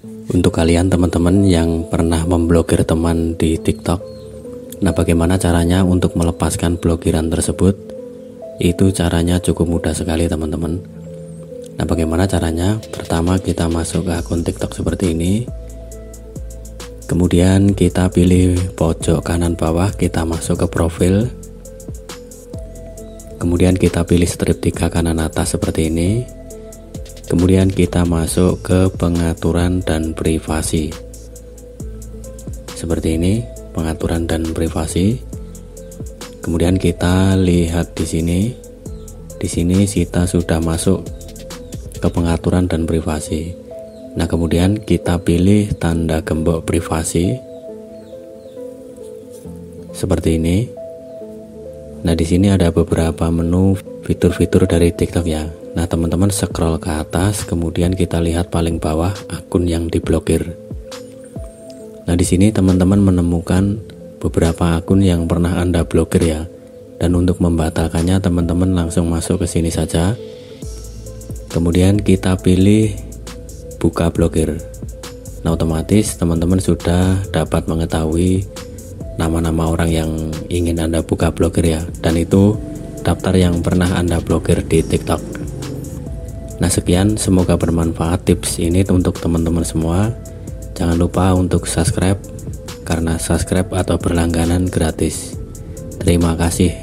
Untuk kalian teman-teman yang pernah memblokir teman di TikTok, nah bagaimana caranya untuk melepaskan blokiran tersebut? Itu caranya cukup mudah sekali teman-teman. Nah bagaimana caranya? Pertama kita masuk ke akun TikTok seperti ini. Kemudian kita pilih pojok kanan bawah, kita masuk ke profil. Kemudian kita pilih strip 3 kanan atas seperti ini. Kemudian kita masuk ke pengaturan dan privasi. Seperti ini, pengaturan dan privasi. Kemudian kita lihat di sini. Di sini kita sudah masuk ke pengaturan dan privasi. Nah, kemudian kita pilih tanda gembok privasi. Seperti ini. Nah, di sini ada beberapa menu fitur-fitur dari TikTok ya. Nah, teman-teman scroll ke atas, kemudian kita lihat paling bawah akun yang diblokir. Nah, di sini teman-teman menemukan beberapa akun yang pernah Anda blokir ya. Dan untuk membatalkannya, teman-teman langsung masuk ke sini saja. Kemudian kita pilih buka blokir. Nah, otomatis teman-teman sudah dapat mengetahui nama-nama orang yang ingin Anda buka blokir ya. Dan itu daftar yang pernah Anda blokir di TikTok. Nah, sekian, semoga bermanfaat tips ini untuk teman-teman semua. Jangan lupa untuk subscribe, karena subscribe atau berlangganan gratis. Terima kasih.